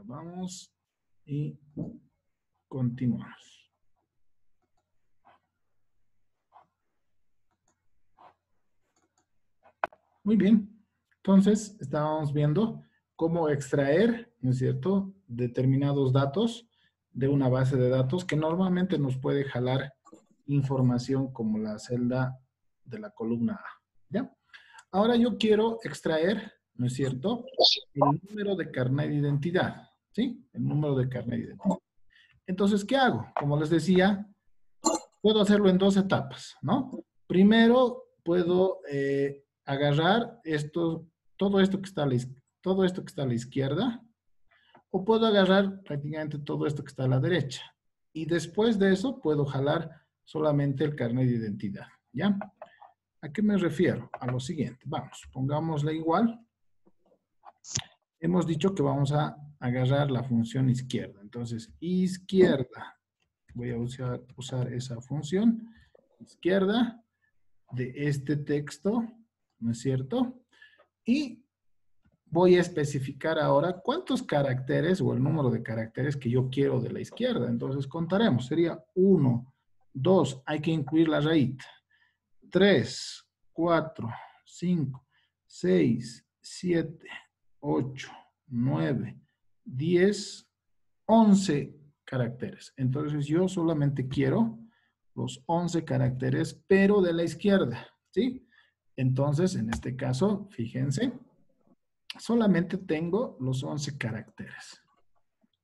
Vamos y continuamos. Muy bien. Entonces, estábamos viendo cómo extraer, ¿no es cierto?, determinados datos de una base de datos que normalmente nos puede jalar información como la celda de la columna A. ¿Ya? Ahora yo quiero extraer, ¿no es cierto?, el número de carnet de identidad. ¿Sí? El número de carnet de identidad. Entonces, ¿qué hago? Como les decía, puedo hacerlo en dos etapas, ¿no? Primero, puedo agarrar todo esto que está todo esto que está a la izquierda, o puedo agarrar prácticamente todo esto que está a la derecha. Y después de eso, puedo jalar solamente el carnet de identidad, ¿ya? ¿A qué me refiero? A lo siguiente. Vamos, pongámosle igual. Hemos dicho que vamos a agarrar la función izquierda. Entonces, izquierda. Voy a usar esa función. Izquierda de este texto, ¿no es cierto? Y voy a especificar ahora cuántos caracteres o el número de caracteres que yo quiero de la izquierda. Entonces contaremos. Sería 1, 2, hay que incluir la raíz. 3, 4, 5, 6, 7, 8, 9, 10, 11 caracteres. Entonces yo solamente quiero los 11 caracteres, pero de la izquierda, ¿sí? Entonces, en este caso, fíjense, solamente tengo los 11 caracteres.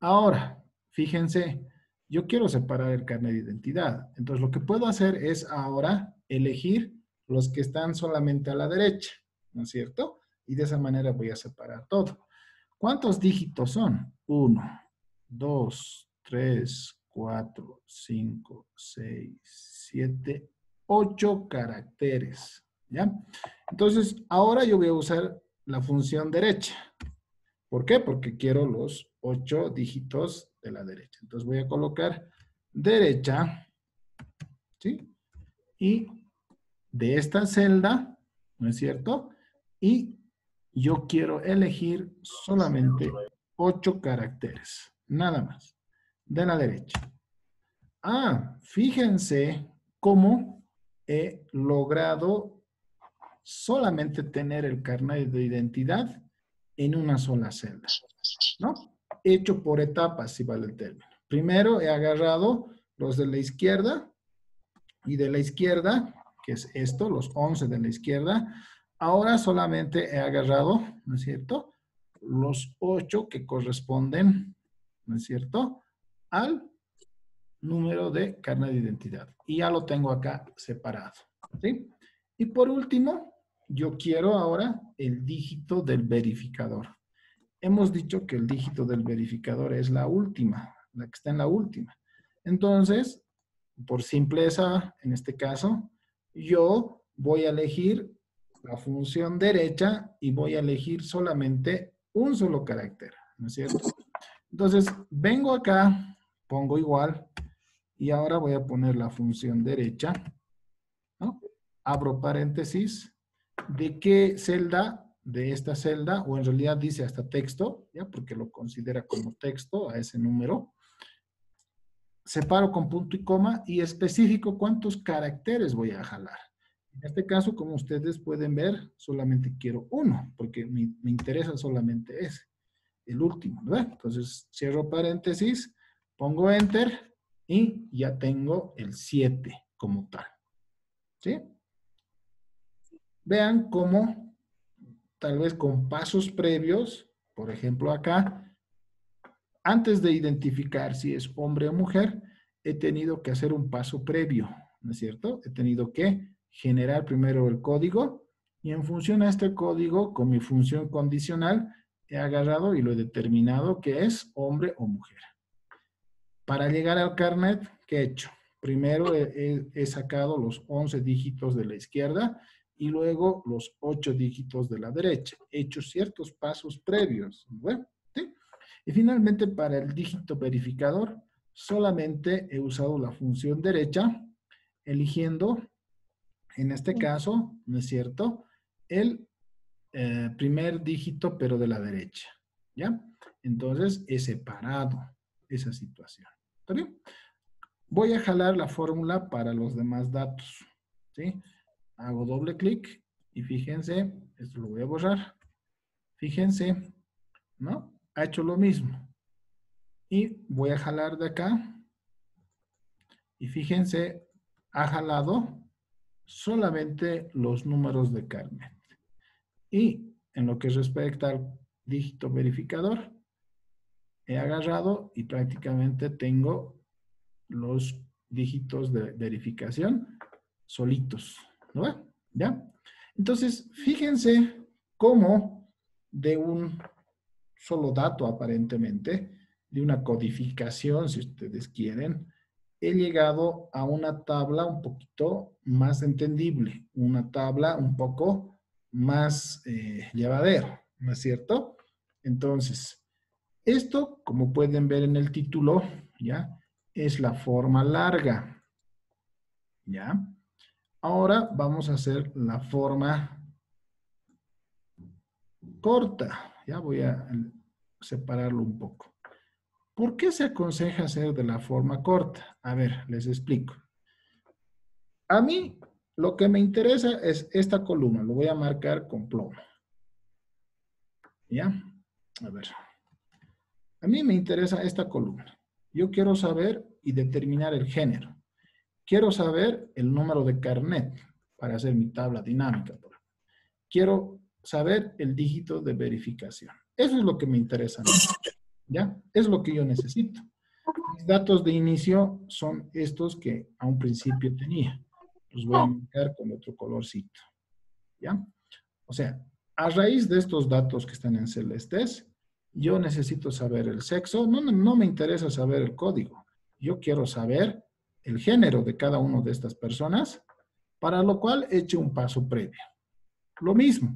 Ahora, fíjense, yo quiero separar el carnet de identidad. Entonces, lo que puedo hacer es ahora elegir los que están solamente a la derecha, ¿no es cierto? Y de esa manera voy a separar todo. ¿Cuántos dígitos son? 1, 2, 3, 4, 5, 6, 7, 8 caracteres. ¿Ya? Entonces, ahora yo voy a usar la función derecha. ¿Por qué? Porque quiero los 8 dígitos de la derecha. Entonces voy a colocar derecha, ¿sí? Y de esta celda, ¿no es cierto? Y yo quiero elegir solamente 8 caracteres, nada más, de la derecha. Ah, fíjense cómo he logrado solamente tener el carnet de identidad en una sola celda, ¿no? Hecho por etapas, si vale el término. Primero he agarrado los de la izquierda y de la izquierda, que es esto, los 11 de la izquierda. Ahora solamente he agarrado, ¿no es cierto?, los 8 que corresponden, ¿no es cierto?, al número de carnet de identidad. Y ya lo tengo acá separado, ¿sí? Y por último, yo quiero ahora el dígito del verificador. Hemos dicho que el dígito del verificador es la última, la que está en la última. Entonces, por simpleza, en este caso, yo voy a elegir la función derecha y voy a elegir solamente un solo carácter, ¿no es cierto? Entonces, vengo acá, pongo igual, y ahora voy a poner la función derecha, ¿no? Abro paréntesis. ¿De qué celda? De esta celda, o en realidad dice hasta texto, ¿ya? Porque lo considera como texto a ese número. Separo con punto y coma y especifico cuántos caracteres voy a jalar. En este caso, como ustedes pueden ver, solamente quiero uno, porque me interesa solamente ese, el último, ¿verdad? Entonces, cierro paréntesis, pongo enter y ya tengo el 7 como tal, ¿sí? Vean cómo, tal vez con pasos previos, por ejemplo acá, antes de identificar si es hombre o mujer, he tenido que hacer un paso previo, ¿no es cierto? He tenido que generar primero el código y en función a este código, con mi función condicional, he agarrado y lo he determinado que es hombre o mujer. Para llegar al carnet, ¿qué he hecho? Primero he sacado los 11 dígitos de la izquierda y luego los 8 dígitos de la derecha. He hecho ciertos pasos previos, ¿bueno? ¿Sí? Y finalmente, para el dígito verificador, solamente he usado la función derecha, eligiendo, en este caso, ¿no es cierto?, el primer dígito, pero de la derecha, ¿ya? Entonces, he separado esa situación. ¿Está bien? Voy a jalar la fórmula para los demás datos. ¿Sí? Hago doble clic y fíjense, esto lo voy a borrar. Fíjense, ¿no? Ha hecho lo mismo. Y voy a jalar de acá. Y fíjense, ha jalado solamente los números de carnet. Y en lo que respecta al dígito verificador, he agarrado y prácticamente tengo los dígitos de verificación solitos. ¿No ve? ¿Ya? Entonces, fíjense cómo de un solo dato aparentemente, de una codificación, si ustedes quieren, he llegado a una tabla un poquito más entendible, una tabla un poco más llevadera, ¿no es cierto? Entonces, esto, como pueden ver en el título, ¿ya? Es la forma larga, ¿ya? Ahora vamos a hacer la forma corta, ¿ya? Voy a separarlo un poco. ¿Por qué se aconseja hacer de la forma corta? A ver, les explico. A mí lo que me interesa es esta columna. Lo voy a marcar con plomo. ¿Ya? A ver. A mí me interesa esta columna. Yo quiero saber y determinar el género. Quiero saber el número de carnet para hacer mi tabla dinámica. Quiero saber el dígito de verificación. Eso es lo que me interesa a mí. ¿Ya? Es lo que yo necesito. Mis datos de inicio son estos que a un principio tenía. Los voy a marcar con otro colorcito. ¿Ya? O sea, a raíz de estos datos que están en celestes, yo necesito saber el sexo. No me interesa saber el código. Yo quiero saber el género de cada una de estas personas, para lo cual he hecho un paso previo. Lo mismo,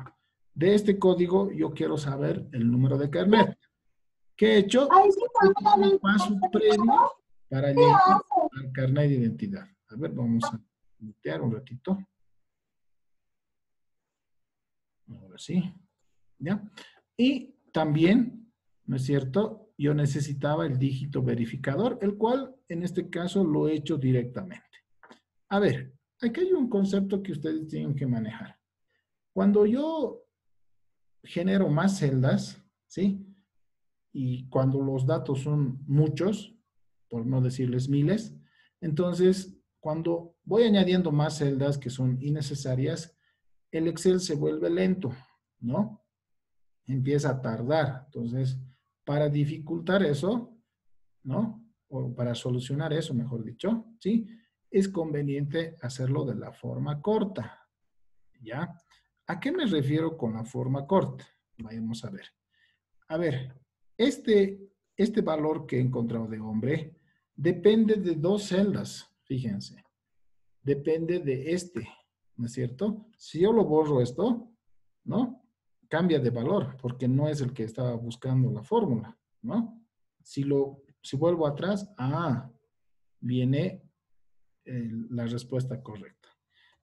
de este código yo quiero saber el número de carnet. ¿Qué he hecho? He hecho un paso previo para llegar al carnet de identidad. A ver, vamos a mutear un ratito. Ahora sí. ¿Ya? Y también, ¿no es cierto? Yo necesitaba el dígito verificador, el cual en este caso lo he hecho directamente. A ver, aquí hay un concepto que ustedes tienen que manejar. Cuando yo genero más celdas, ¿sí? Y cuando los datos son muchos, por no decirles miles, entonces cuando voy añadiendo más celdas que son innecesarias, el Excel se vuelve lento, ¿no? Empieza a tardar. Entonces, para dificultar eso, ¿no? O para solucionar eso, mejor dicho, ¿sí? Es conveniente hacerlo de la forma corta, ¿ya? ¿A qué me refiero con la forma corta? Vayamos a ver. A ver, este valor que he encontrado de hombre depende de dos celdas, fíjense. Depende de este, ¿no es cierto? Si yo lo borro esto, ¿no? Cambia de valor porque no es el que estaba buscando la fórmula, ¿no? Si vuelvo atrás, viene la respuesta correcta.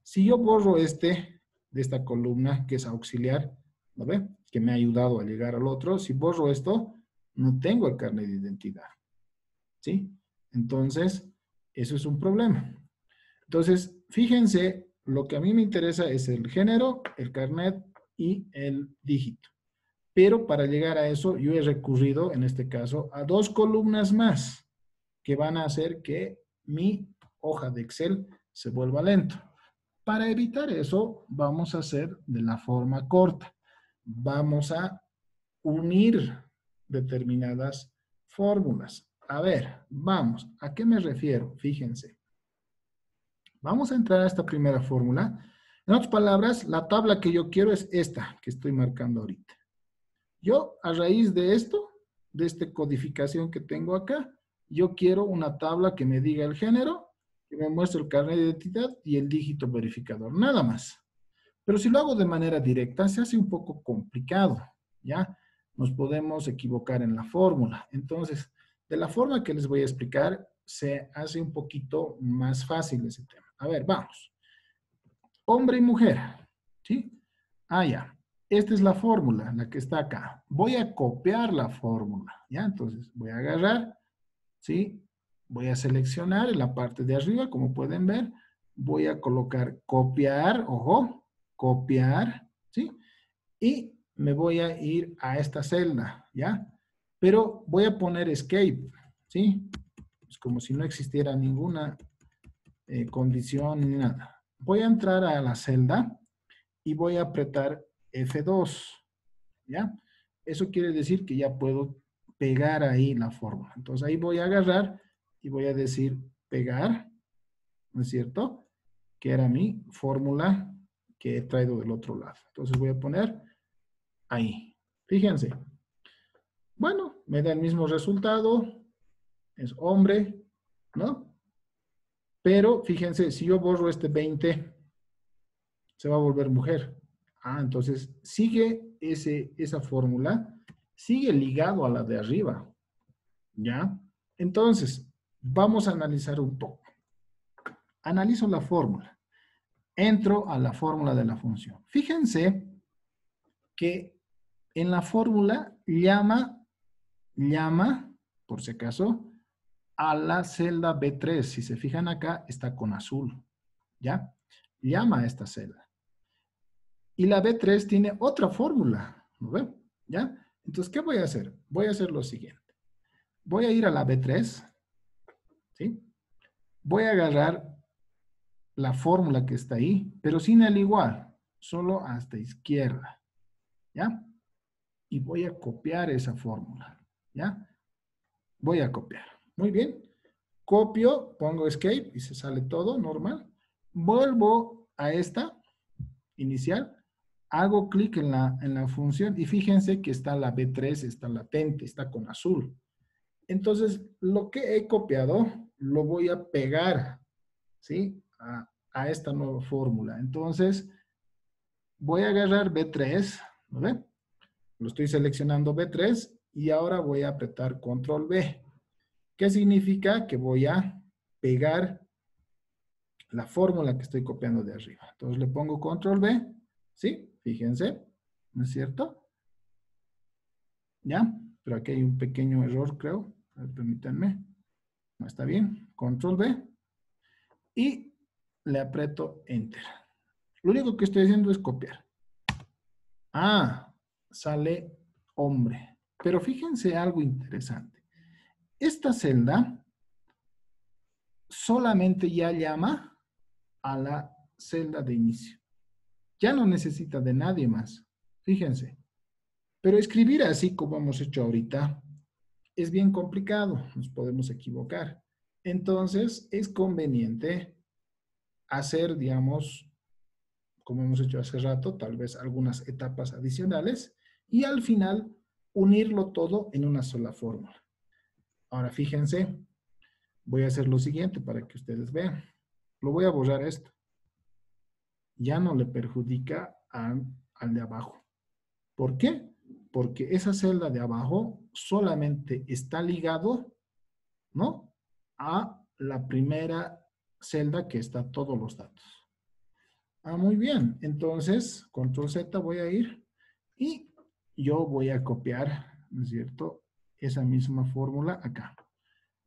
Si yo borro de esta columna que es auxiliar, ¿no ve? Que me ha ayudado a llegar al otro, si borro esto, no tengo el carnet de identidad, ¿sí? Entonces, eso es un problema. Entonces, fíjense, lo que a mí me interesa es el género, el carnet y el dígito. Pero para llegar a eso, yo he recurrido, en este caso, a dos columnas más que van a hacer que mi hoja de Excel se vuelva lento. Para evitar eso, vamos a hacer de la forma corta. Vamos a unir determinadas fórmulas. A ver, vamos. ¿A qué me refiero? Fíjense. Vamos a entrar a esta primera fórmula. En otras palabras, la tabla que yo quiero es esta que estoy marcando ahorita. Yo, a raíz de esto, de esta codificación que tengo acá, yo quiero una tabla que me diga el género, que me muestre el carnet de identidad y el dígito verificador, nada más. Pero si lo hago de manera directa, se hace un poco complicado, ¿ya? Nos podemos equivocar en la fórmula. Entonces, de la forma que les voy a explicar, se hace un poquito más fácil ese tema. A ver, vamos. Hombre y mujer, ¿sí? Ya. esta es la fórmula, la que está acá. Voy a copiar la fórmula, ¿ya? Entonces voy a agarrar, ¿sí? Voy a seleccionar en la parte de arriba, como pueden ver. Voy a colocar copiar, ojo, copiar, ¿sí? Y me voy a ir a esta celda, ¿ya? Pero voy a poner escape, ¿sí? Es como si no existiera ninguna condición ni nada. Voy a entrar a la celda y voy a apretar F2, ¿ya? Eso quiere decir que ya puedo pegar ahí la fórmula. Entonces ahí voy a agarrar y voy a decir pegar, ¿no es cierto? Que era mi fórmula que he traído del otro lado. Entonces voy a poner ahí. Fíjense. Bueno, me da el mismo resultado. Es hombre, ¿no? Pero fíjense, si yo borro este 20, se va a volver mujer. Ah, entonces sigue esa fórmula, sigue ligado a la de arriba, ¿ya? Entonces, vamos a analizar un poco. Analizo la fórmula. Entro a la fórmula de la función. Fíjense que en la fórmula llama, por si acaso, a la celda B3. Si se fijan acá, está con azul, ¿ya? Llama a esta celda. Y la B3 tiene otra fórmula, ¿no ven? ¿Ya? Entonces, ¿qué voy a hacer? Voy a hacer lo siguiente. Voy a ir a la B3, ¿sí? Voy a agarrar la fórmula que está ahí, pero sin el igual, solo hasta izquierda, ¿ya? Y voy a copiar esa fórmula, ¿ya? Voy a copiar. Muy bien. Copio, pongo escape y se sale todo normal. Vuelvo a esta inicial, hago clic en la función y fíjense que está la B3, está latente, está con azul. Entonces, lo que he copiado lo voy a pegar, ¿sí? A esta nueva fórmula. Entonces, voy a agarrar B3, ¿no ve? Lo estoy seleccionando B3 y ahora voy a apretar Control B. ¿Qué significa? Que voy a pegar la fórmula que estoy copiando de arriba. Entonces le pongo Control B, ¿sí? Fíjense, ¿no es cierto? ¿Ya? Pero aquí hay un pequeño error, creo. A ver, permítanme. No está bien. Control B. Y le aprieto Enter. Lo único que estoy haciendo es copiar. Ah, sale hombre. Pero fíjense algo interesante. Esta celda solamente ya llama a la celda de inicio. Ya no necesita de nadie más. Fíjense. Pero escribir así como hemos hecho ahorita es bien complicado. Nos podemos equivocar. Entonces, es conveniente hacer, digamos, como hemos hecho hace rato, tal vez algunas etapas adicionales y al final unirlo todo en una sola fórmula. Ahora, fíjense, voy a hacer lo siguiente para que ustedes vean. Lo voy a borrar esto. Ya no le perjudica al de abajo. ¿Por qué? Porque esa celda de abajo solamente está ligado, ¿no? A la primera celda que está todos los datos. Ah, muy bien. Entonces, Control Z voy a ir y yo voy a copiar, ¿no es cierto? Esa misma fórmula acá.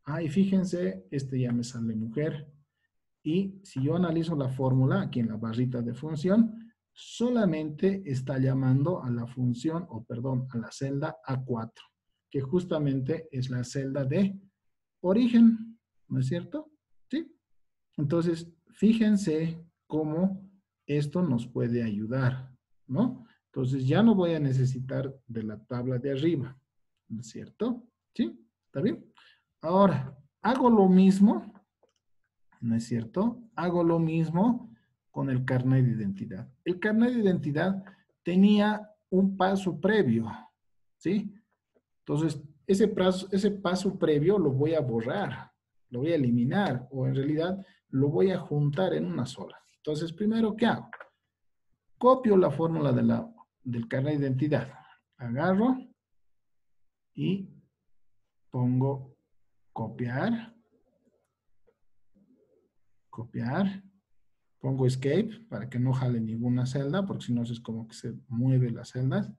Ah, y fíjense, este ya me sale mujer. Y si yo analizo la fórmula aquí en la barrita de función, solamente está llamando a la función, o perdón, a la celda A4, que justamente es la celda de origen, ¿no es cierto? ¿Sí? Entonces, fíjense cómo esto nos puede ayudar, ¿no? Entonces, ya no voy a necesitar de la tabla de arriba, ¿no es cierto? ¿Sí? ¿Está bien? Ahora, hago lo mismo, ¿no es cierto? Hago lo mismo con el carnet de identidad. El carnet de identidad tenía un paso previo, ¿sí? Entonces, ese paso previo lo voy a borrar, lo voy a eliminar, o en realidad lo voy a juntar en una sola. Entonces, primero, ¿qué hago? Copio la fórmula del carnet de identidad. Agarro y pongo copiar, copiar, Pongo escape para que no jale ninguna celda, porque si no es como que se mueve las celdas.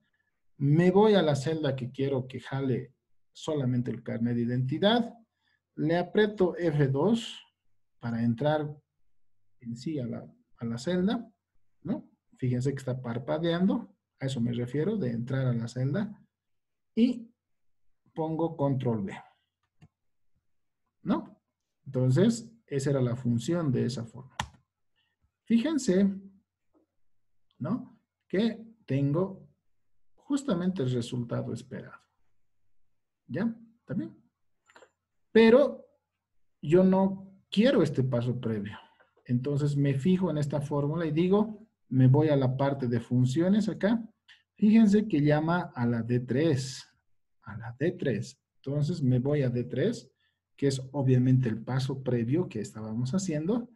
Me voy a la celda que quiero que jale solamente el carnet de identidad. Le aprieto F2 para entrar en sí a la celda, ¿no? Fíjense que está parpadeando, a eso me refiero, de entrar a la celda. Y pongo control V, ¿no? Entonces, esa era la función de esa forma. Fíjense, ¿no? Que tengo justamente el resultado esperado. ¿Ya? ¿Está bien? Pero yo no quiero este paso previo. Entonces me fijo en esta fórmula y digo, me voy a la parte de funciones acá. Fíjense que llama a la D3. A la D3. Entonces me voy a D3, que es obviamente el paso previo que estábamos haciendo.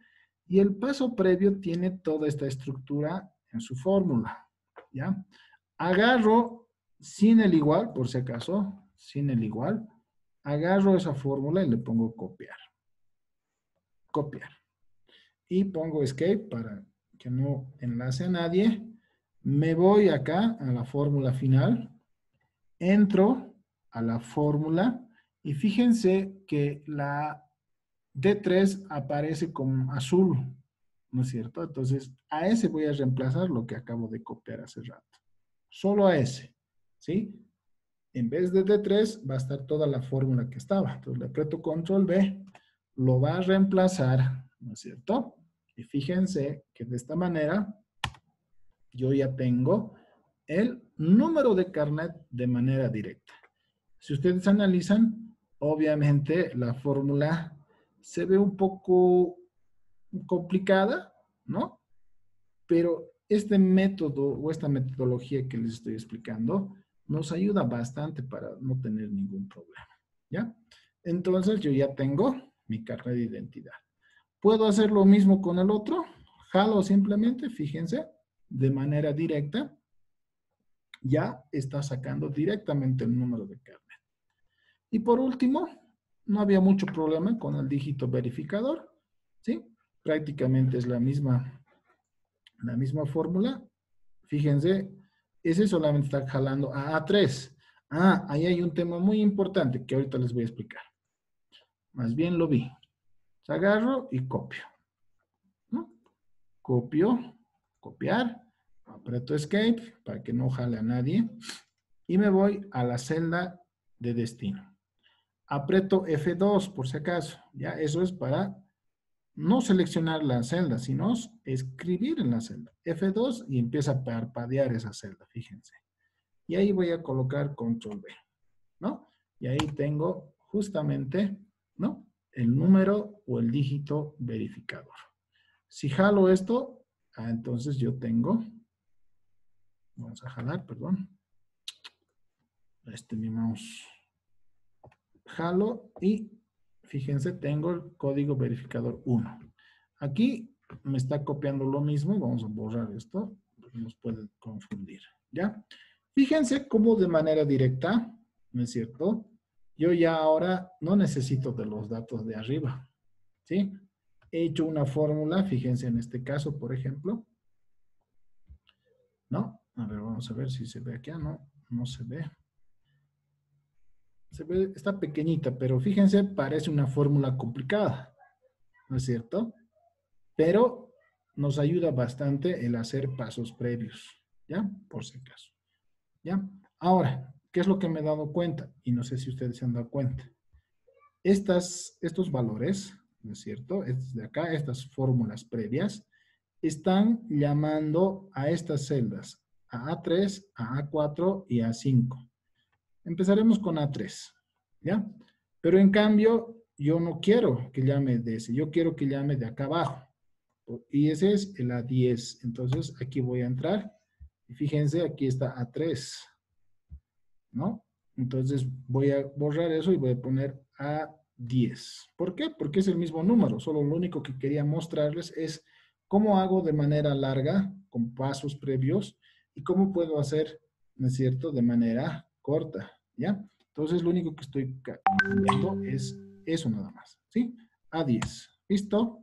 Y el paso previo tiene toda esta estructura en su fórmula. ¿Ya? Agarro sin el igual, por si acaso, sin el igual. Agarro esa fórmula y le pongo copiar. Copiar. Y pongo escape para que no enlace a nadie. Me voy acá a la fórmula final. Entro a la fórmula y fíjense que la D3 aparece como azul, ¿no es cierto? Entonces, a ese voy a reemplazar lo que acabo de copiar hace rato. Solo a ese, ¿sí? En vez de D3 va a estar toda la fórmula que estaba. Entonces le aprieto control V, lo va a reemplazar, ¿no es cierto? Y fíjense que de esta manera yo ya tengo el número de carnet de manera directa. Si ustedes analizan, obviamente la fórmula se ve un poco complicada, ¿no? Pero este método o esta metodología que les estoy explicando nos ayuda bastante para no tener ningún problema, ¿ya? Entonces yo ya tengo mi carnet de identidad. ¿Puedo hacer lo mismo con el otro? Jalo simplemente, fíjense, de manera directa, ya está sacando directamente el número de carnet. Y por último, no había mucho problema con el dígito verificador, ¿sí? Prácticamente es la misma fórmula. Fíjense, ese solamente está jalando a A3. Ah, ahí hay un tema muy importante que ahorita les voy a explicar. Más bien lo vi. Agarro y copio, ¿no? Copio, copiar, aprieto escape para que no jale a nadie y me voy a la celda de destino. Aprieto F2 por si acaso, ya eso es para no seleccionar la celda, sino escribir en la celda. F2 y empieza a parpadear esa celda, fíjense. Y ahí voy a colocar control V, ¿no? Y ahí tengo justamente, ¿no? El número o el dígito verificador. Si jalo esto, entonces yo tengo, vamos a jalar, perdón. Mi mouse. Jalo y fíjense, tengo el código verificador 1. Aquí me está copiando lo mismo. Vamos a borrar esto, porque nos puede confundir, ¿ya? Fíjense cómo de manera directa, ¿no es cierto? Yo ya ahora no necesito de los datos de arriba, ¿sí? He hecho una fórmula, fíjense en este caso, por ejemplo, ¿no? A ver, vamos a ver si se ve aquí. No, no se ve. Se ve, está pequeñita, pero fíjense, parece una fórmula complicada, ¿no es cierto? Pero nos ayuda bastante el hacer pasos previos, ¿ya? Por si acaso, ¿ya? Ahora, ¿qué es lo que me he dado cuenta? Y no sé si ustedes se han dado cuenta. Estos valores, ¿no es cierto? Estos de acá, estas fórmulas previas, están llamando a estas celdas, a A3, a A4 y a A5. Empezaremos con A3, ¿ya? Pero en cambio, yo no quiero que llame de ese, yo quiero que llame de acá abajo. Y ese es el A10. Entonces, aquí voy a entrar. Y fíjense, aquí está A3, ¿no? Entonces, voy a borrar eso y voy a poner A10. ¿Por qué? Porque es el mismo número. Solo lo único que quería mostrarles es cómo hago de manera larga, con pasos previos, y cómo puedo hacer, ¿no es cierto?, de manera corta, ¿ya? Entonces, lo único que estoy cambiando es eso nada más, ¿sí? A10. ¿Listo?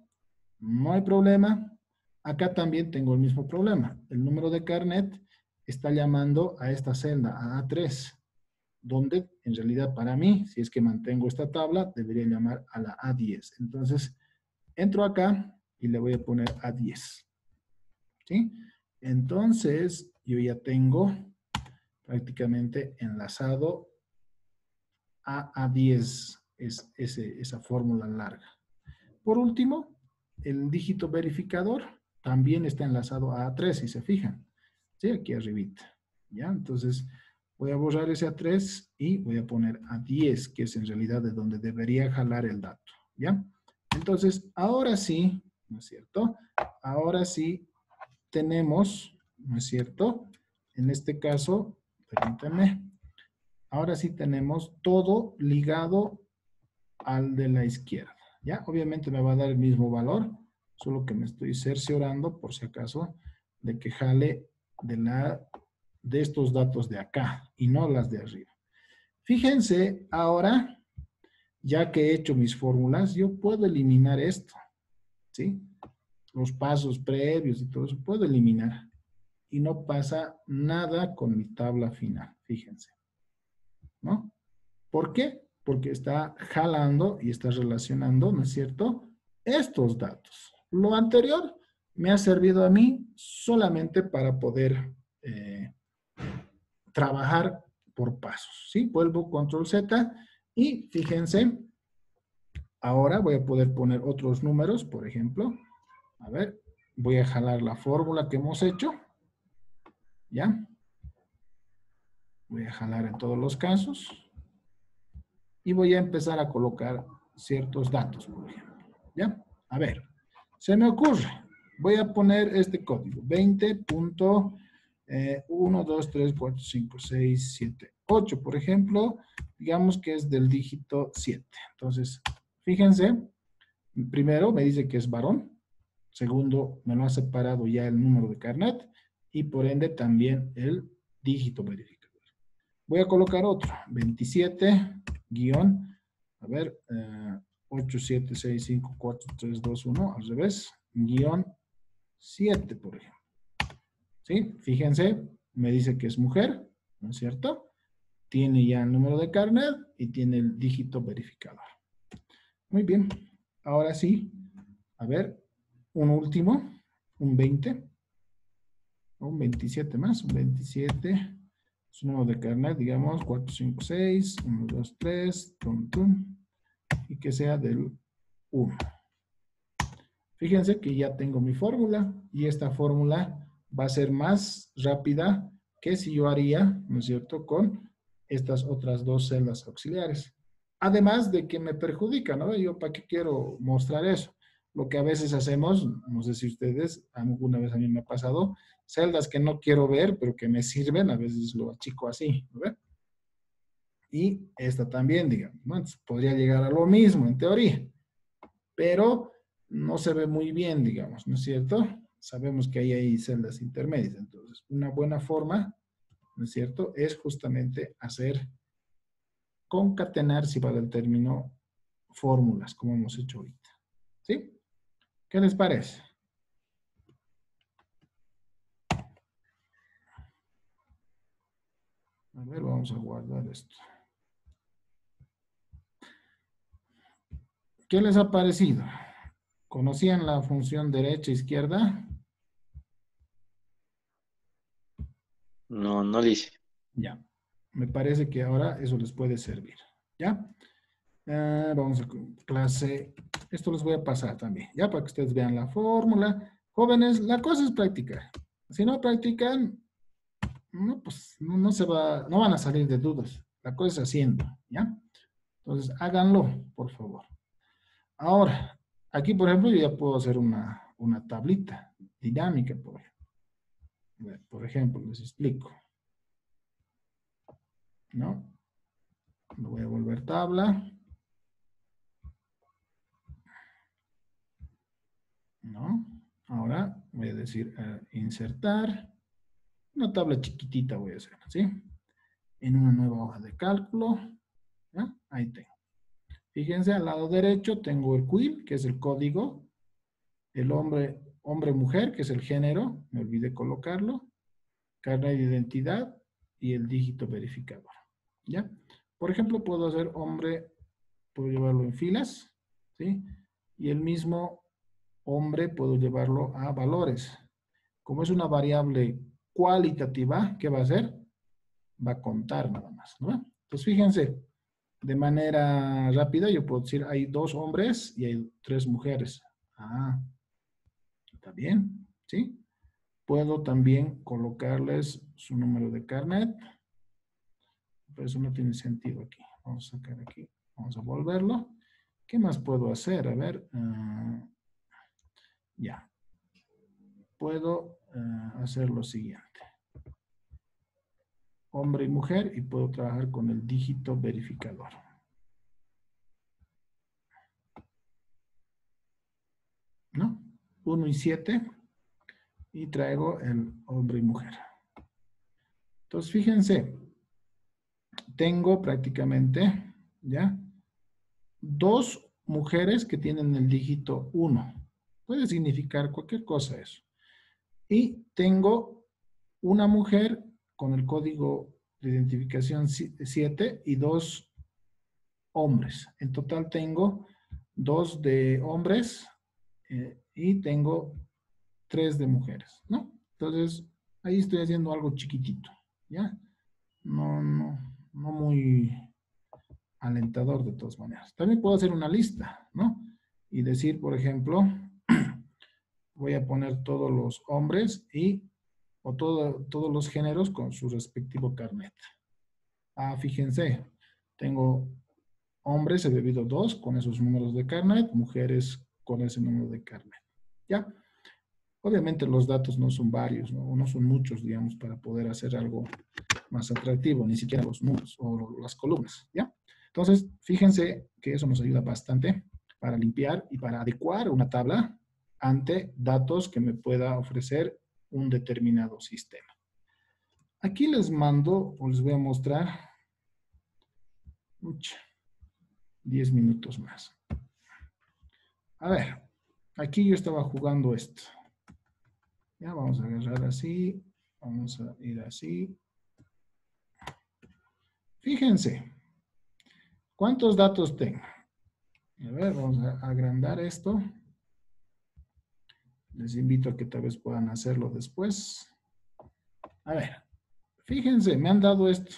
No hay problema. Acá también tengo el mismo problema. El número de carnet está llamando a esta celda, a A3, donde en realidad para mí, si es que mantengo esta tabla, debería llamar a la A10. Entonces, entro acá y le voy a poner A10. ¿Sí? Entonces, yo ya tengo prácticamente enlazado a A10, esa fórmula larga. Por último, el dígito verificador también está enlazado a A3, si se fijan. ¿Sí? Aquí arribita. ¿Ya? Entonces, voy a borrar ese A3 y voy a poner A10, que es en realidad de donde debería jalar el dato. ¿Ya? Entonces, ahora sí, ¿no es cierto? Ahora sí tenemos, ¿no es cierto? En este caso, permítanme, ahora sí tenemos todo ligado al de la izquierda. ¿Ya? Obviamente me va a dar el mismo valor, solo que me estoy cerciorando, por si acaso, de que jale de estos datos de acá y no las de arriba. Fíjense, ahora, ya que he hecho mis fórmulas, yo puedo eliminar esto, ¿sí? Los pasos previos y todo eso, puedo eliminar. Y no pasa nada con mi tabla final, fíjense, ¿no? ¿Por qué? Porque está jalando y está relacionando, ¿no es cierto?, estos datos. Lo anterior me ha servido a mí solamente para poder trabajar por pasos, ¿sí? Vuelvo control Z y fíjense, ahora voy a poder poner otros números, por ejemplo. A ver, voy a jalar la fórmula que hemos hecho, ¿ya? Voy a jalar en todos los casos. Y voy a empezar a colocar ciertos datos, por ejemplo. ¿Ya? A ver, se me ocurre. Voy a poner este código. 20.1, 2, 3, 4, 5, 6, 7, 8, por ejemplo. Digamos que es del dígito 7. Entonces, fíjense. Primero me dice que es varón. Segundo, me lo ha separado ya el número de carnet. Y por ende también el dígito verificador. Voy a colocar otro. 27 guión, a ver, 8, 7, 6, 5, 4, 3, 2, 1, al revés, guión 7, por ejemplo. ¿Sí? Fíjense, me dice que es mujer, ¿no es cierto? Tiene ya el número de carnet y tiene el dígito verificador. Muy bien. Ahora sí, a ver, un último, un 20, un 27 más, un 27, su número de carnet, digamos, 4, 5, 6, 1, 2, 3, tum, tum, y que sea del 1. Fíjense que ya tengo mi fórmula y esta fórmula va a ser más rápida que si yo haría, ¿no es cierto?, con estas otras dos celdas auxiliares. Además de que me perjudica, ¿no? Yo, ¿para qué quiero mostrar eso? Lo que a veces hacemos, no sé si ustedes, alguna vez a mí me ha pasado, celdas que no quiero ver, pero que me sirven, a veces lo achico así, ¿no ve? Y esta también, digamos, ¿no? Entonces, podría llegar a lo mismo, en teoría, pero no se ve muy bien, digamos, ¿no es cierto? Sabemos que ahí hay celdas intermedias, entonces una buena forma, ¿no es cierto?, es justamente hacer concatenar, si vale el término, fórmulas, como hemos hecho ahorita. ¿Sí? ¿Qué les parece? A ver, vamos a guardar esto. ¿Qué les ha parecido? ¿Conocían la función derecha-izquierda? No, no lo hice. Ya. Me parece que ahora eso les puede servir. ¿Ya? Vamos a clase. Esto les voy a pasar también, ya para que ustedes vean la fórmula. Jóvenes, la cosa es practicar. Si no practican, no, pues no se va, no van a salir de dudas. La cosa es haciendo, ¿ya? Entonces, háganlo, por favor. Ahora, aquí, por ejemplo, yo ya puedo hacer una tablita dinámica, por ejemplo. Por ejemplo, les explico. ¿No? Lo voy a volver tabla. ¿No? Ahora voy a decir insertar. Una tabla chiquitita voy a hacer, ¿sí? En una nueva hoja de cálculo. ¿Ya? Ahí tengo. Fíjense, al lado derecho tengo el quill, que es el código. El hombre hombre-mujer, que es el género, me olvidé colocarlo, carnet de identidad y el dígito verificador. ¿Ya? Por ejemplo, puedo hacer hombre, puedo llevarlo en filas, ¿sí? Y el mismo hombre puedo llevarlo a valores. Como es una variable cualitativa, ¿qué va a hacer? Va a contar nada más, ¿no? Pues fíjense, de manera rápida yo puedo decir, hay 2 hombres y hay 3 mujeres. Ah, está bien, ¿sí? Puedo también colocarles su número de carnet, pero eso no tiene sentido aquí. Vamos a sacar aquí, vamos a volverlo. ¿Qué más puedo hacer? A ver, ya. Puedo hacer lo siguiente. Hombre y mujer, y puedo trabajar con el dígito verificador. ¿No? 1 y 7, y traigo el hombre y mujer. Entonces, fíjense, tengo prácticamente, ¿ya? 2 mujeres que tienen el dígito 1. Puede significar cualquier cosa eso. Y tengo una mujer con el código de identificación 7 y 2 hombres. En total tengo 2 de hombres y tengo 3 de mujeres, ¿no? Entonces, ahí estoy haciendo algo chiquitito, ¿ya? No muy alentador de todas maneras. También puedo hacer una lista, ¿no? Y decir, por ejemplo, voy a poner todos los hombres o todos los géneros con su respectivo carnet. Ah, fíjense, tengo hombres, he bebido 2 con esos números de carnet, mujeres con ese número de carnet. ¿Ya? Obviamente los datos no son varios, ¿no? No son muchos, digamos, para poder hacer algo más atractivo, ni siquiera los números o las columnas, ¿ya? Entonces, fíjense que eso nos ayuda bastante para limpiar y para adecuar una tabla ante datos que me pueda ofrecer un determinado sistema. Aquí les mando o les voy a mostrar 10 minutos más. A ver, aquí yo estaba jugando esto. Ya vamos a agarrar así, vamos a ir así. Fíjense, ¿cuántos datos tengo? A ver, vamos a agrandar esto. Les invito a que tal vez puedan hacerlo después. A ver, fíjense, me han dado esto.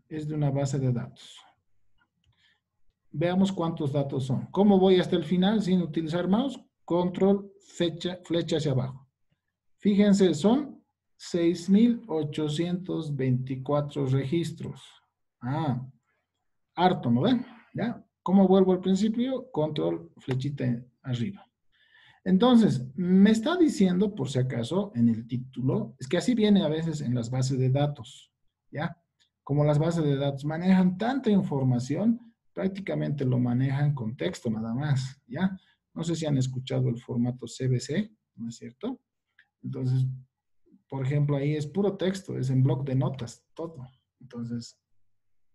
Es de una base de datos. Veamos cuántos datos son. ¿Cómo voy hasta el final sin utilizar mouse? Control, flecha hacia abajo. Fíjense, son 6,824 registros. Ah, harto, ¿no ven? ¿Ya? ¿Cómo vuelvo al principio? Control, flechita arriba. Entonces, me está diciendo, por si acaso, en el título, es que así viene a veces en las bases de datos, ¿ya? Como las bases de datos manejan tanta información, prácticamente lo manejan con texto nada más, ¿ya? No sé si han escuchado el formato CBC, ¿no es cierto? Entonces, por ejemplo, ahí es puro texto, es en bloc de notas, todo. Entonces,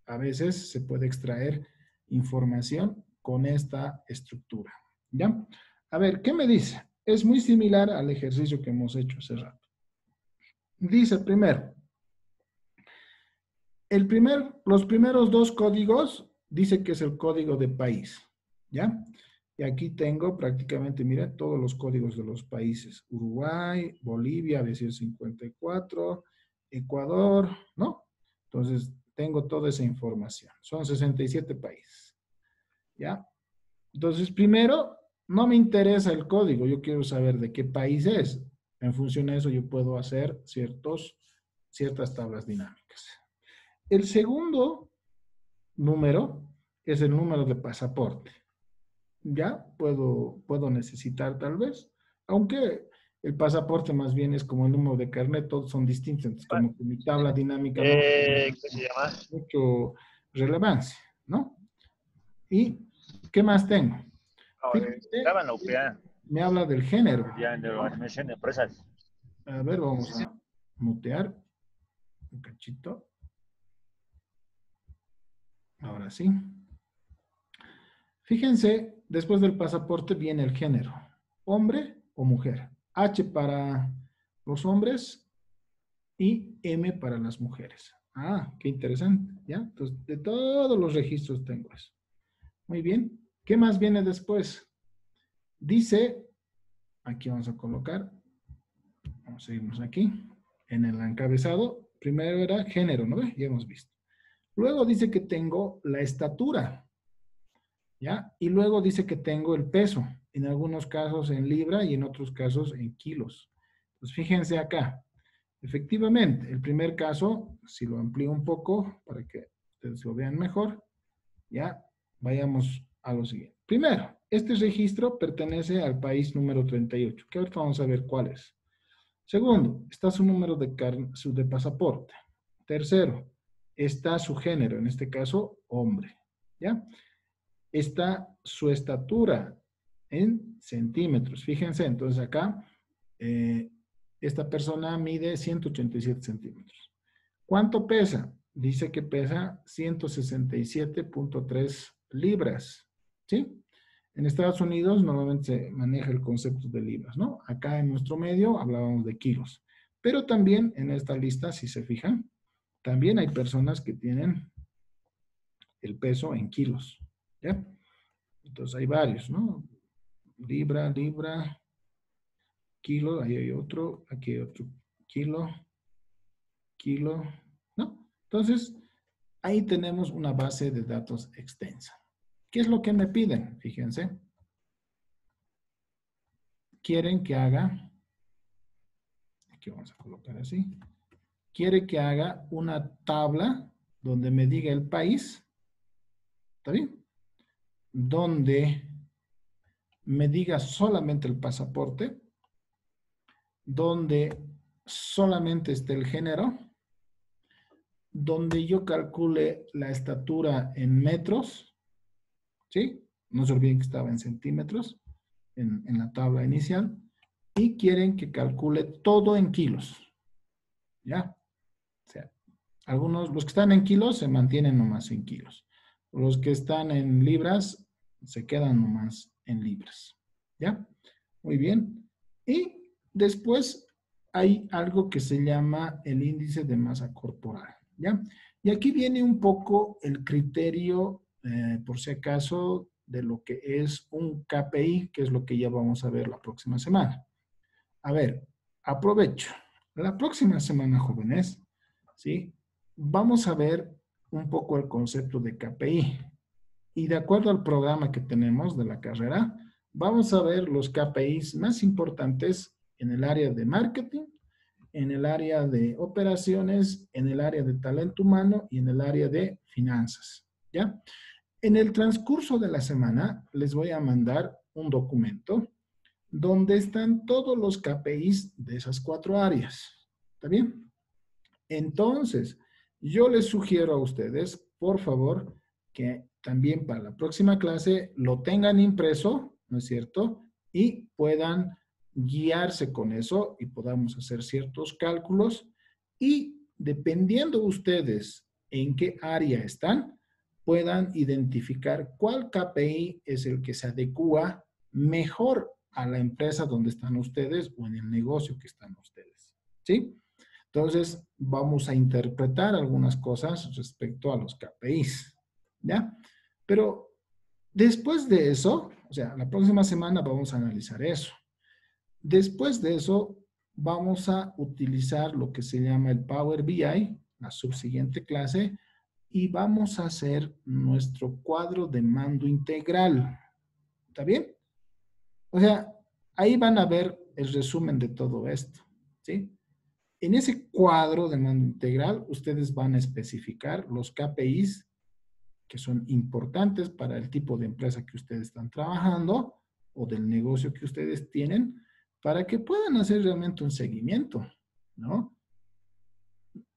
a veces se puede extraer información con esta estructura, ¿ya? A ver, ¿qué me dice? Es muy similar al ejercicio que hemos hecho hace rato. Dice primero, los primeros 2 códigos dice que es el código de país, ¿ya? Y aquí tengo prácticamente, mira, todos los códigos de los países. Uruguay, Bolivia, decir 54, Ecuador, ¿no? Entonces, tengo toda esa información. Son 67 países, ¿ya? Entonces, primero, no me interesa el código, yo quiero saber de qué país es. En función de eso, yo puedo hacer ciertas tablas dinámicas. El segundo número es el número de pasaporte. Ya puedo necesitar tal vez, aunque el pasaporte más bien es como el número de carnet, todos son distintos, entonces como que mi tabla dinámica no tiene ¿Qué se llama? mucho relevancia, ¿no? ¿Y qué más tengo? Fíjense, Estaba nuclear, me habla del género. ya de organización de empresas. A ver, vamos a mutear un cachito. Ahora sí. Fíjense, después del pasaporte viene el género. Hombre o mujer. H para los hombres y M para las mujeres. Ah, qué interesante, ¿ya? Entonces, de todos los registros tengo eso. Muy bien. ¿Qué más viene después? Dice, aquí vamos a colocar, vamos a irnos aquí, en el encabezado, primero era género, ¿no? Ya hemos visto. Luego dice que tengo la estatura, ¿ya? Y luego dice que tengo el peso, en algunos casos en libra y en otros casos en kilos. Pues fíjense acá, efectivamente, el primer caso, si lo amplío un poco para que ustedes lo vean mejor, ¿ya? Vayamos a lo siguiente. Primero, este registro pertenece al país número 38, que ahorita vamos a ver cuál es. Segundo, está su número de pasaporte. Tercero, está su género, en este caso, hombre, ¿ya? Está su estatura en centímetros. Fíjense, entonces acá, esta persona mide 187 centímetros. ¿Cuánto pesa? Dice que pesa 167.3 libras, ¿sí? En Estados Unidos normalmente se maneja el concepto de libras, ¿no? Acá en nuestro medio hablábamos de kilos. Pero también en esta lista, si se fijan, también hay personas que tienen el peso en kilos, ¿ya? Entonces hay varios, ¿no? Libra, kilo, ahí hay otro, aquí hay otro, kilo, ¿no? Entonces, ahí tenemos una base de datos extensa. ¿Qué es lo que me piden? Fíjense. Quieren que haga, aquí vamos a colocar así, quiere que haga una tabla donde me diga el país, ¿está bien? Donde me diga solamente el pasaporte, donde solamente esté el género, donde yo calcule la estatura en metros, ¿sí? No se olviden que estaba en centímetros en la tabla inicial, y quieren que calcule todo en kilos, ¿ya? O sea, algunos, los que están en kilos se mantienen nomás en kilos. Los que están en libras se quedan nomás en libras, ¿ya? Muy bien. Y después hay algo que se llama el índice de masa corporal, ¿ya? Y aquí viene un poco el criterio, por si acaso, de lo que es un KPI, que es lo que ya vamos a ver la próxima semana. A ver, aprovecho. La próxima semana, jóvenes, ¿sí? Vamos a ver un poco el concepto de KPI. Y de acuerdo al programa que tenemos de la carrera, vamos a ver los KPIs más importantes en el área de marketing, en el área de operaciones, en el área de talento humano y en el área de finanzas, ¿ya? En el transcurso de la semana les voy a mandar un documento donde están todos los KPIs de esas 4 áreas. ¿Está bien? Entonces, yo les sugiero a ustedes, por favor, que también para la próxima clase lo tengan impreso, ¿no es cierto? Y puedan guiarse con eso y podamos hacer ciertos cálculos. Y dependiendo ustedes en qué área están, puedan identificar cuál KPI es el que se adecua mejor a la empresa donde están ustedes o en el negocio que están ustedes. ¿Sí? Entonces, vamos a interpretar algunas cosas respecto a los KPIs, ¿ya? Pero después de eso, o sea, la próxima semana vamos a analizar eso. Después de eso, vamos a utilizar lo que se llama el Power BI, la subsiguiente clase, y vamos a hacer nuestro cuadro de mando integral. ¿Está bien? O sea, ahí van a ver el resumen de todo esto, ¿sí? En ese cuadro de mando integral, ustedes van a especificar los KPIs que son importantes para el tipo de empresa que ustedes están trabajando o del negocio que ustedes tienen para que puedan hacer realmente un seguimiento, ¿no?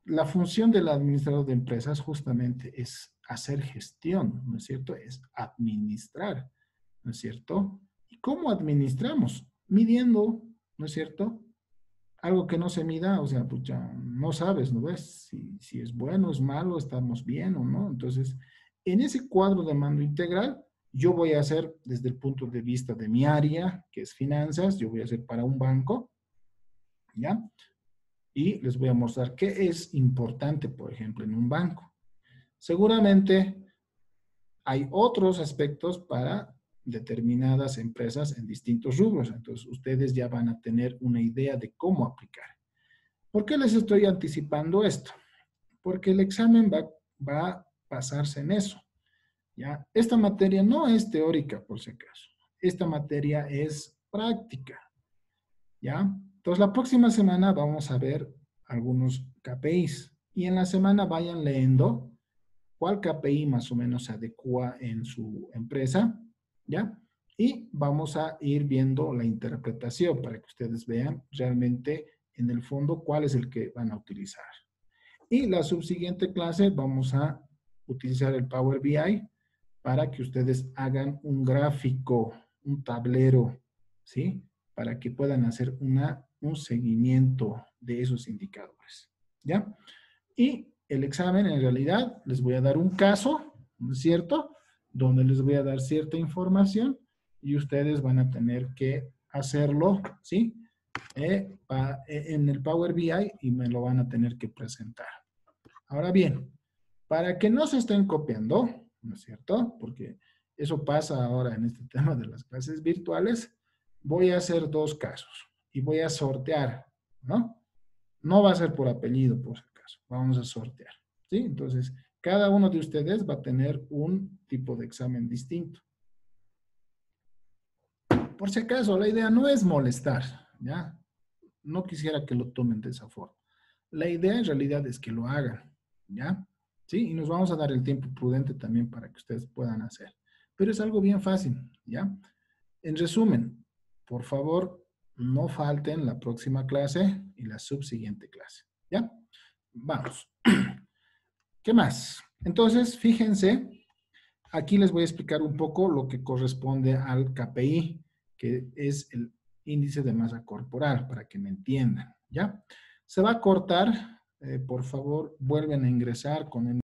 La función del administrador de empresas justamente es hacer gestión, ¿no es cierto? Es administrar, ¿no es cierto? ¿Y cómo administramos? Midiendo, ¿no es cierto? Algo que no se mida, o sea, pucha, no sabes, ¿no ves? Si es bueno, es malo, estamos bien o no. Entonces, en ese cuadro de mando integral, Yo voy a hacer desde el punto de vista de mi área, que es finanzas, yo voy a hacer para un banco, ¿ya? Y les voy a mostrar qué es importante, por ejemplo, en un banco. Seguramente hay otros aspectos para determinadas empresas en distintos rubros. Entonces, ustedes ya van a tener una idea de cómo aplicar. ¿Por qué les estoy anticipando esto? Porque el examen va a basarse en eso. ¿Ya? Esta materia no es teórica, por si acaso. Esta materia es práctica. ¿Ya? Entonces, la próxima semana vamos a ver algunos KPIs. Y en la semana vayan leyendo cuál KPI más o menos se adecua en su empresa, ¿ya? Y vamos a ir viendo la interpretación para que ustedes vean realmente en el fondo cuál es el que van a utilizar. Y la subsiguiente clase vamos a utilizar el Power BI para que ustedes hagan un gráfico, un tablero, ¿sí? Para que puedan hacer un seguimiento de esos indicadores, ¿ya? Y el examen, en realidad, les voy a dar un caso, ¿no es cierto? Donde les voy a dar cierta información y ustedes van a tener que hacerlo, ¿sí? En el Power BI y me lo van a tener que presentar. Ahora bien, para que no se estén copiando, ¿no es cierto? Porque eso pasa ahora en este tema de las clases virtuales, voy a hacer dos casos y voy a sortear, ¿no? No va a ser por apellido, por si acaso. Vamos a sortear, ¿sí? Entonces, cada uno de ustedes va a tener un tipo de examen distinto. Por si acaso, la idea no es molestar, ¿ya? No quisiera que lo tomen de esa forma. La idea en realidad es que lo hagan, ¿ya? ¿Sí? Y nos vamos a dar el tiempo prudente también para que ustedes puedan hacer. Pero es algo bien fácil, ¿ya? En resumen, por favor, no falten la próxima clase y la subsiguiente clase, ¿ya? Vamos. ¿Qué más? Entonces, fíjense, aquí les voy a explicar un poco lo que corresponde al KPI, que es el índice de masa corporal, para que me entiendan, ¿ya? Se va a cortar, por favor, vuelven a ingresar con el